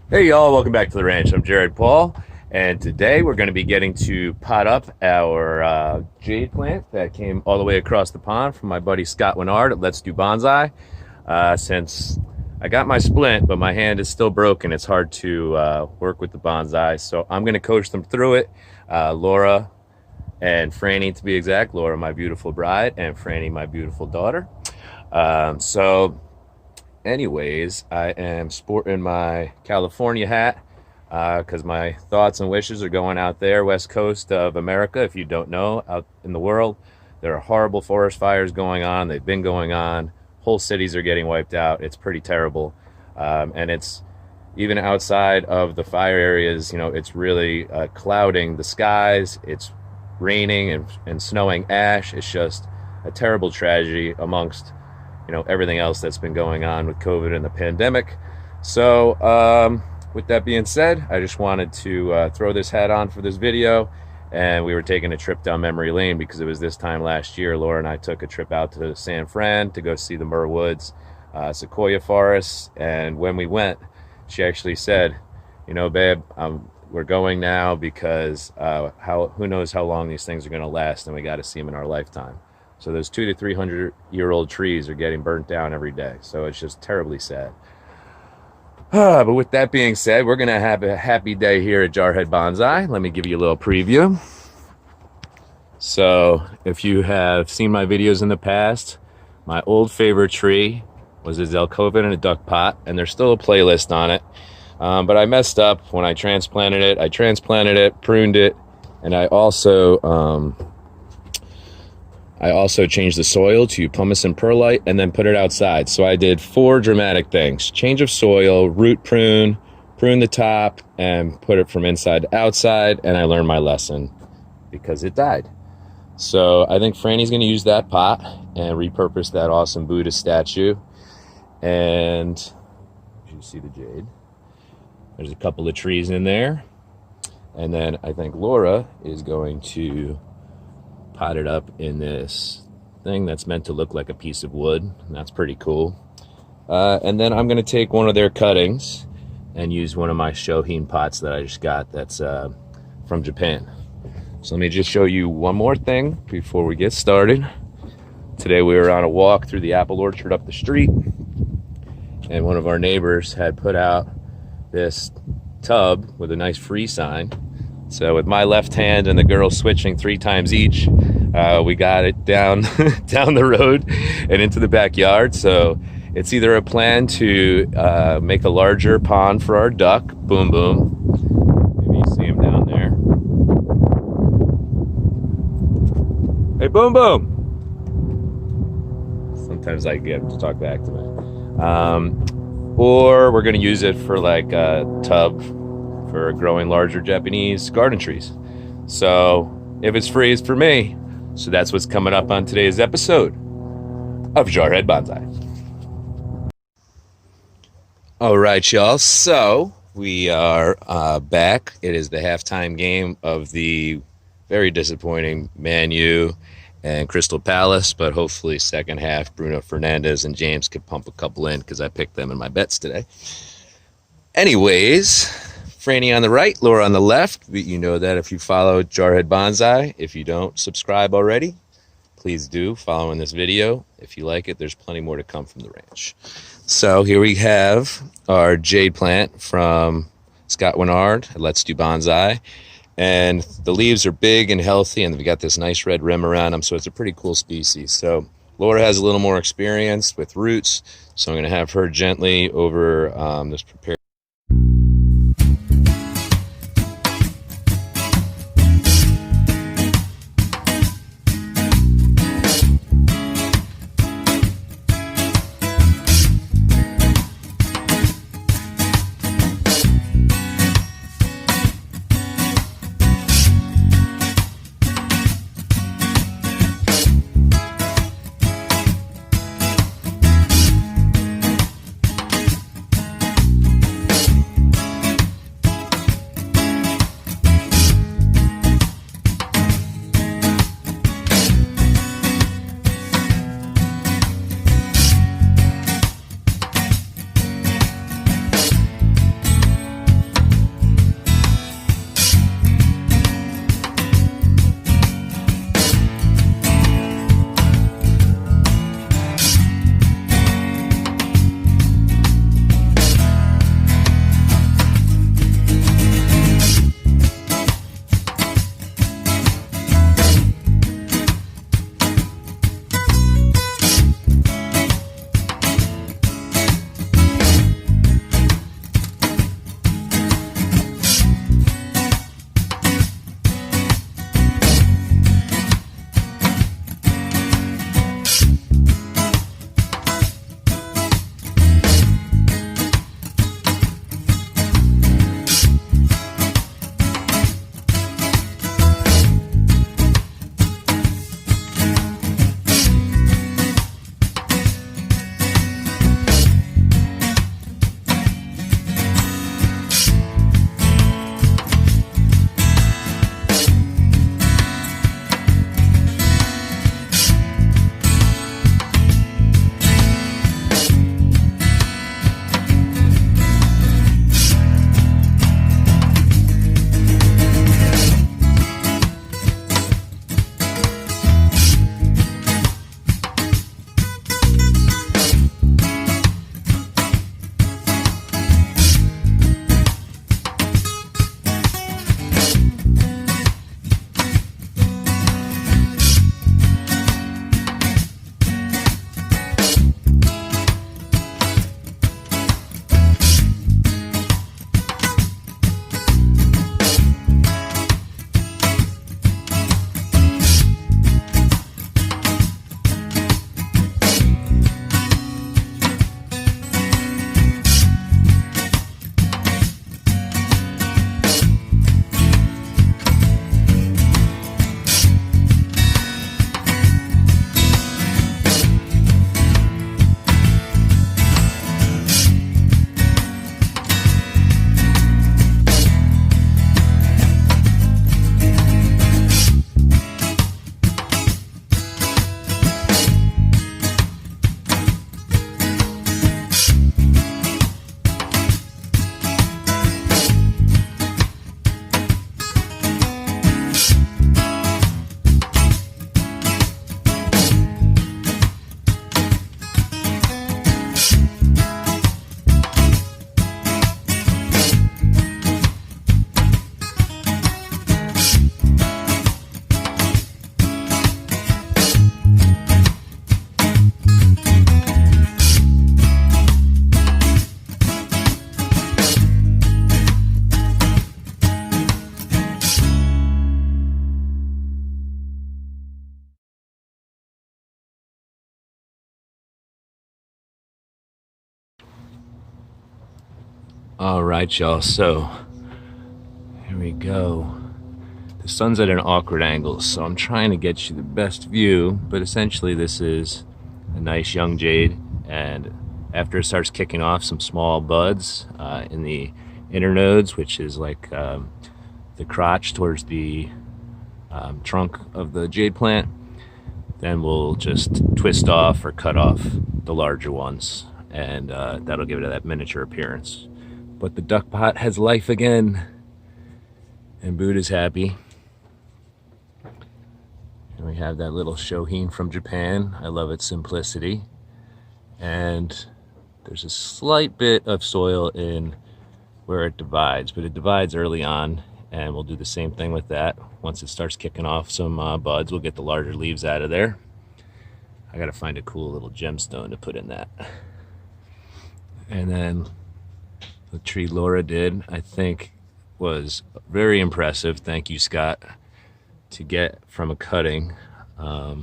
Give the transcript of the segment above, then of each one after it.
Hey y'all, welcome back to the ranch. I'm Jared Paul, and today we're going to be getting to pot up our jade plant that came all the way across the pond from my buddy Scott Winard at Let's Do Bonsai. Since I got my splint, but my hand is still broken, it's hard to work with the bonsai, so I'm going to coach them through it. Laura and Franny, to be exact. Laura, my beautiful bride, and Franny, my beautiful daughter. So anyways, I am sporting my California hat because my thoughts and wishes are going out there, west coast of America. If you don't know, out in the world, there are horrible forest fires going on. They've been going on. Whole cities are getting wiped out. It's pretty terrible. And it's even outside of the fire areas, it's really clouding the skies. It's raining and snowing ash. It's just a terrible tragedy amongst everything else that's been going on with COVID and the pandemic. So with that being said, I just wanted to throw this hat on for this video. And we were taking a trip down memory lane because it was this time last year. Laura and I took a trip out to San Fran to go see the Myrrh Woods, Sequoia forests. And when we went, she actually said, babe, we're going now because who knows how long these things are going to last, and we got to see them in our lifetime. So those 200 to 300-year-old trees are getting burnt down every day. So it's just terribly sad. But with that being said, we're going to have a happy day here at Jarhead Bonsai. Let me give you a little preview. So if you have seen my videos in the past, my old favorite tree was a Zelkoven in a duck pot, and there's still a playlist on it. But I messed up when I transplanted it. I transplanted it, pruned it, and I also changed the soil to pumice and perlite and then put it outside. So I did 4 dramatic things: change of soil, root prune the top, and put it from inside to outside. And I learned my lesson because it died. So I think Franny's going to use that pot and repurpose that awesome Buddha statue. And you see the jade. There's a couple of trees in there. And then I think Laura is going to pot it up in this thing that's meant to look like a piece of wood. And that's pretty cool. And then I'm going to take one of their cuttings and use one of my Shohin pots that I just got that's from Japan. So let me just show you one more thing before we get started. Today we were on a walk through the apple orchard up the street, and one of our neighbors had put out this tub with a nice free sign. So with my left hand and the girl switching 3 times each, we got it down down the road and into the backyard. So it's either a plan to make a larger pond for our duck, Boom Boom. Maybe you see him down there. Hey, Boom Boom. Sometimes I get him to talk back to me. Or we're going to use it for like a tub for growing larger Japanese garden trees. So if it's free, it's for me. So that's what's coming up on today's episode of Jarhead Bonsai. All right, y'all. So we are back. It is the halftime game of the very disappointing Man U and Crystal Palace, but hopefully second half Bruno Fernandes and James could pump a couple in because I picked them in my bets today. Anyways, Franny on the right, Laura on the left. You know that if you follow Jarhead Bonsai. If you don't subscribe already, please do. Following this video. If you like it, there's plenty more to come from the ranch. So here we have our jade plant from Scott Winard at Let's Do Bonsai. And the leaves are big and healthy, and they've got this nice red rim around them, so it's a pretty cool species. So Laura has a little more experience with roots, so I'm going to have her gently over this prepared. All right, y'all. So here we go. The sun's at an awkward angle, so I'm trying to get you the best view, but essentially this is a nice young jade, and after it starts kicking off some small buds in the inner nodes, which is like the crotch towards the trunk of the jade plant, then we'll just twist off or cut off the larger ones, and that'll give it that miniature appearance. But the duck pot has life again, and Buddha's happy. And we have that little shohin from Japan. I love its simplicity. And there's a slight bit of soil in where it divides, but it divides early on, and we'll do the same thing with that. Once it starts kicking off some buds, we'll get the larger leaves out of there. I gotta find a cool little gemstone to put in that. And then the tree Laura did, I think, was very impressive. Thank you, Scott, to get from a cutting. I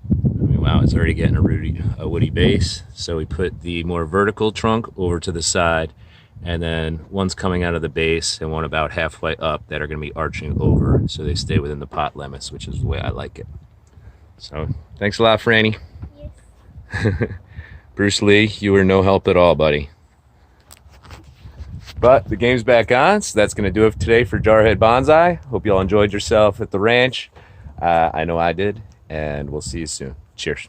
mean, wow, it's already getting a woody base. So we put the more vertical trunk over to the side, and then one's coming out of the base and one about halfway up that are going to be arching over, so they stay within the pot limits, which is the way I like it. So thanks a lot, Franny. Yes. Bruce Lee, you were no help at all, buddy. But the game's back on, so that's going to do it today for Jarhead Bonsai. Hope you all enjoyed yourself at the ranch. I know I did, and we'll see you soon. Cheers.